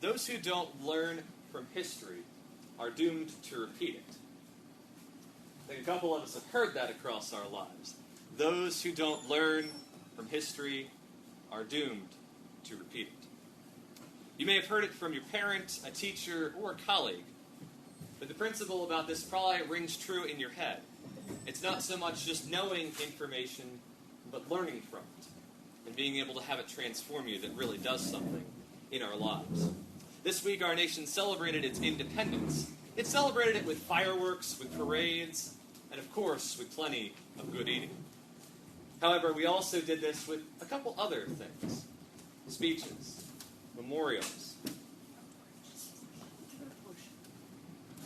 Those who don't learn from history are doomed to repeat it. I think a couple of us have heard that across our lives. Those who don't learn from history are doomed to repeat it. You may have heard it from your parent, a teacher, or a colleague, but the principle about this probably rings true in your head. It's not so much just knowing information, but learning from it, and being able to have it transform you that really does something in our lives. This week, our nation celebrated its independence. It celebrated it with fireworks, with parades, and of course, with plenty of good eating. However, we also did this with a couple other things. Speeches, memorials.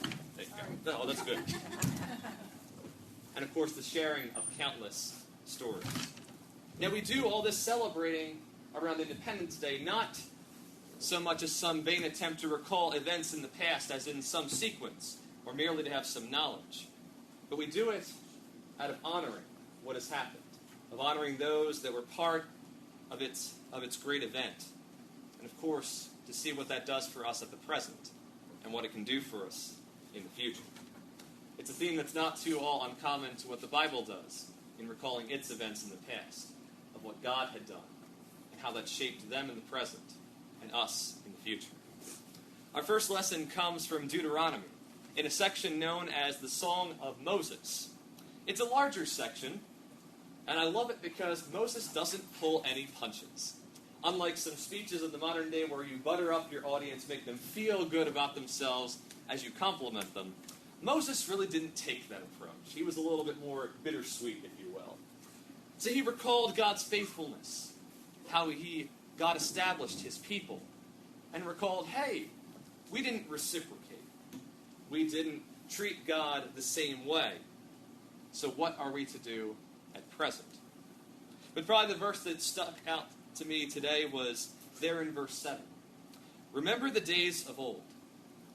There you go. Oh, that's good. And of course, the sharing of countless stories. Now, we do all this celebrating around Independence Day, not so much as some vain attempt to recall events in the past as in some sequence, or merely to have some knowledge. But we do it out of honoring what has happened, of honoring those that were part of its great event, and of course, to see what that does for us at the present, and what it can do for us in the future. It's a theme that's not too all uncommon to what the Bible does in recalling its events in the past, of what God had done, and how that shaped them in the present, and us in the future. Our first lesson comes from Deuteronomy, in a section known as the Song of Moses. It's a larger section, and I love it because Moses doesn't pull any punches. Unlike some speeches of the modern day where you butter up your audience, make them feel good about themselves as you compliment them, Moses really didn't take that approach. He was a little bit more bittersweet, if you will. So he recalled God's faithfulness, how God established his people, and recalled, hey, we didn't reciprocate. We didn't treat God the same way. So what are we to do at present? But probably the verse that stuck out to me today was there in verse 7. Remember the days of old.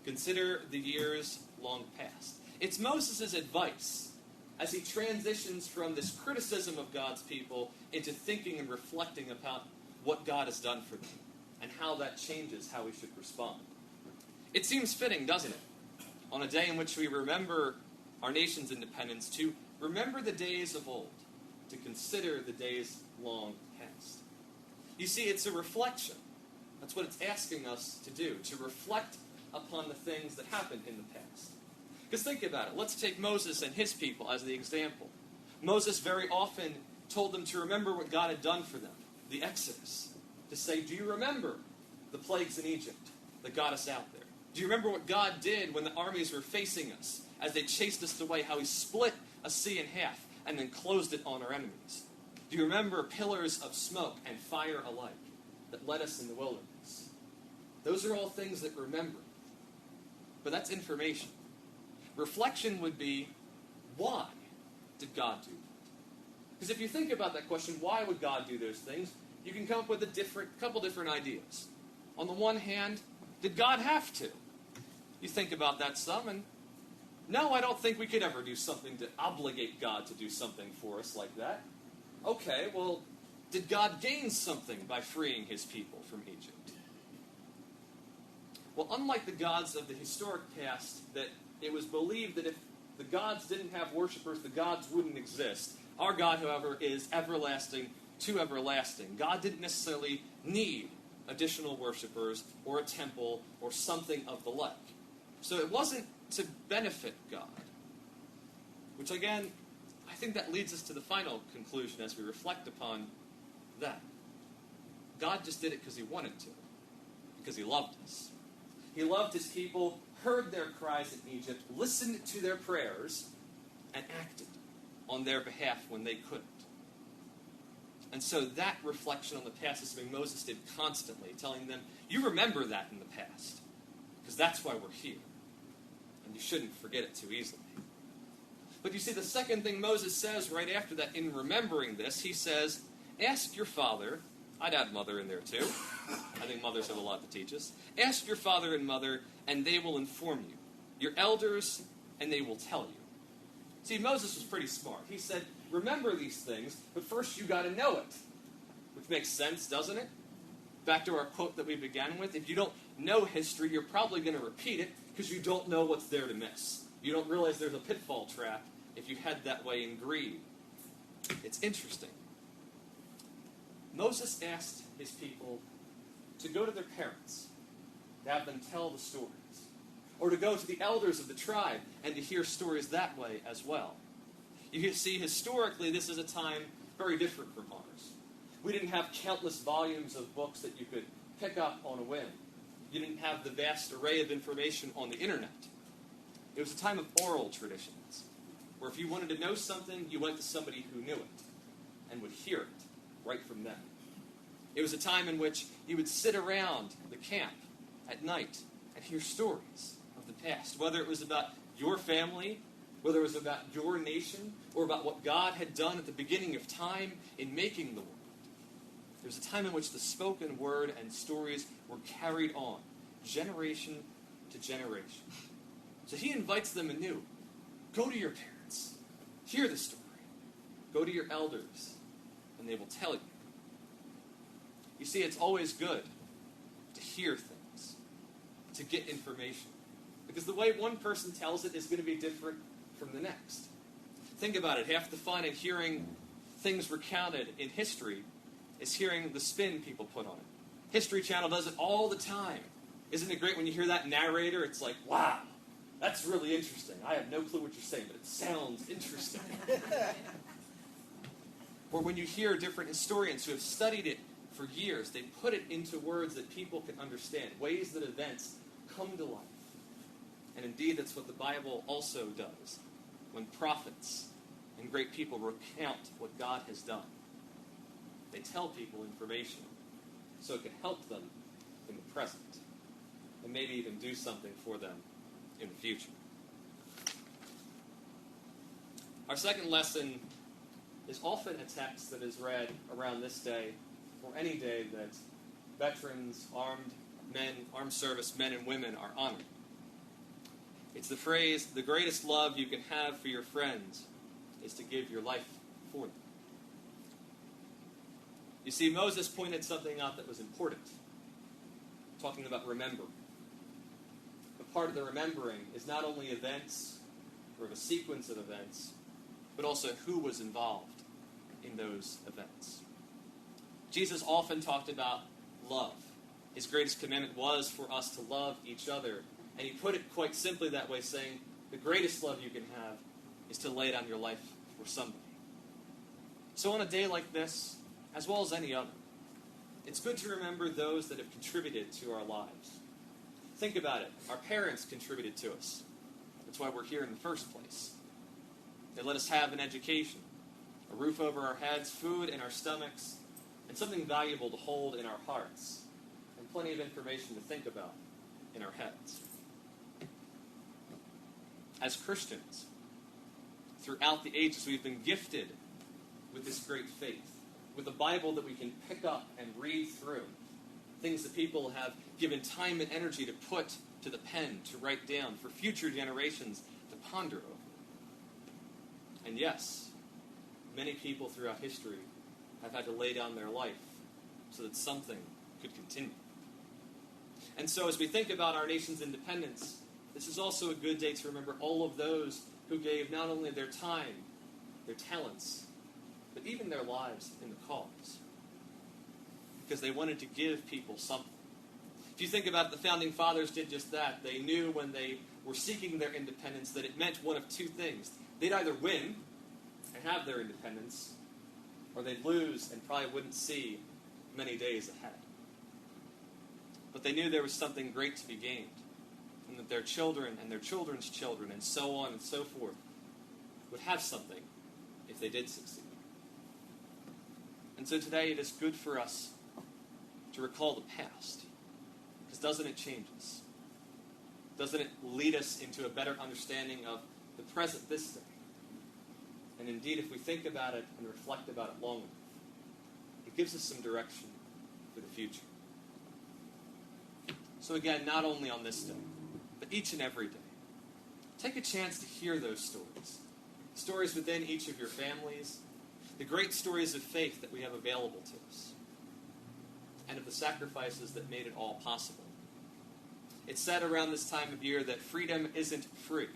Consider the years long past. It's Moses' advice as he transitions from this criticism of God's people into thinking and reflecting about what God has done for them and how that changes how we should respond. It seems fitting, doesn't it, on a day in which we remember our nation's independence, to remember the days of old, to consider the days long past. You see, it's a reflection. That's what it's asking us to do, to reflect upon the things that happened in the past. Because think about it. Let's take Moses and his people as the example. Moses very often told them to remember what God had done for them, the Exodus, to say, do you remember the plagues in Egypt that got us out there? Do you remember what God did when the armies were facing us as they chased us away, how he split a sea in half and then closed it on our enemies? Do you remember pillars of smoke and fire alike that led us in the wilderness? Those are all things that remember. But that's information. Reflection would be, why did God do that? Because if you think about that question, why would God do those things, you can come up with a couple different ideas. On the one hand, did God have to? You think about that some, and no, I don't think we could ever do something to obligate God to do something for us like that. Okay, well, did God gain something by freeing his people from Egypt? Well, unlike the gods of the historic past, that it was believed that if the gods didn't have worshipers, the gods wouldn't exist. Our God, however, is everlasting to everlasting. God didn't necessarily need additional worshipers or a temple or something of the like. So it wasn't to benefit God. Which again, I think that leads us to the final conclusion as we reflect upon that. God just did it because he wanted to. Because he loved us. He loved his people, heard their cries in Egypt, listened to their prayers, and acted on their behalf when they couldn't. And so that reflection on the past is something Moses did constantly, telling them, you remember that in the past, because that's why we're here. And you shouldn't forget it too easily. But you see, the second thing Moses says right after that, in remembering this, he says, ask your father. I'd add mother in there too. I think mothers have a lot to teach us. Ask your father and mother, and they will inform you. Your elders, and they will tell you. See, Moses was pretty smart. He said, remember these things, but first you got to know it. Which makes sense, doesn't it? Back to our quote that we began with. If you don't know history, you're probably going to repeat it because you don't know what's there to miss. You don't realize there's a pitfall trap if you head that way in greed. It's interesting. Moses asked his people to go to their parents, to have them tell the stories, or to go to the elders of the tribe and to hear stories that way as well. You see, historically, this is a time very different from ours. We didn't have countless volumes of books that you could pick up on a whim. You didn't have the vast array of information on the internet. It was a time of oral traditions, where if you wanted to know something, you went to somebody who knew it and would hear it right from them. It was a time in which you would sit around the camp at night and hear stories of the past, whether it was about your family, whether it was about your nation, or about what God had done at the beginning of time in making the world. There was a time in which the spoken word and stories were carried on, generation to generation. So he invites them anew. Go to your parents. Hear the story. Go to your elders, and they will tell you. You see, it's always good to hear things, to get information. Because the way one person tells it is going to be different from the next. Think about it. Half the fun in hearing things recounted in history is hearing the spin people put on it. History Channel does it all the time. Isn't it great when you hear that narrator? It's like, wow, that's really interesting. I have no clue what you're saying, but it sounds interesting. Or when you hear different historians who have studied it for years, they put it into words that people can understand, ways that events come to life. And indeed, that's what the Bible also does when prophets and great people recount what God has done. They tell people information so it can help them in the present and maybe even do something for them in the future. Our second lesson is often a text that is read around this day or any day that veterans, armed service men and women are honored. It's the phrase, the greatest love you can have for your friends is to give your life for them. You see, Moses pointed something out that was important, talking about remembering. But part of the remembering is not only events or a sequence of events, but also who was involved in those events. Jesus often talked about love. His greatest commandment was for us to love each other. And he put it quite simply that way, saying, the greatest love you can have is to lay down your life for somebody. So on a day like this, as well as any other, it's good to remember those that have contributed to our lives. Think about it. Our parents contributed to us. That's why we're here in the first place. They let us have an education, a roof over our heads, food in our stomachs, and something valuable to hold in our hearts, and plenty of information to think about in our heads. As Christians, throughout the ages, we've been gifted with this great faith, with a Bible that we can pick up and read through, things that people have given time and energy to put to the pen, to write down, for future generations to ponder over. And yes, many people throughout history have had to lay down their life so that something could continue. And so as we think about our nation's independence, this is also a good day to remember all of those who gave not only their time, their talents, but even their lives in the cause. Because they wanted to give people something. If you think about it, the Founding Fathers did just that. They knew when they were seeking their independence that it meant one of two things. They'd either win and have their independence, or they'd lose and probably wouldn't see many days ahead. But they knew there was something great to be gained, and that their children and their children's children and so on and so forth would have something if they did succeed. And so today it is good for us to recall the past, because doesn't it change us? Doesn't it lead us into a better understanding of the present this day? And indeed, if we think about it and reflect about it long enough, it gives us some direction for the future. So again, not only on this day, but each and every day, take a chance to hear those stories. Stories within each of your families, the great stories of faith that we have available to us, and of the sacrifices that made it all possible. It's said around this time of year that freedom isn't free.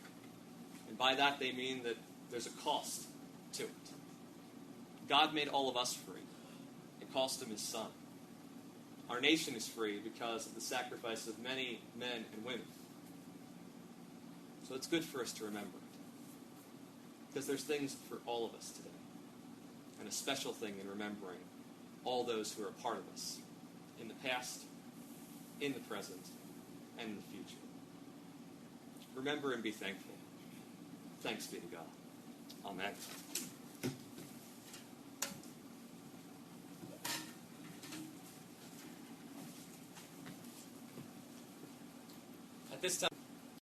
And by that they mean that there's a cost to it. God made all of us free. It cost him his son. Our nation is free because of the sacrifice of many men and women. So it's good for us to remember. Because there's things for all of us today. And a special thing in remembering all those who are a part of us in the past, in the present, and in the future. Remember and be thankful. Thanks be to God. Amen. At this time,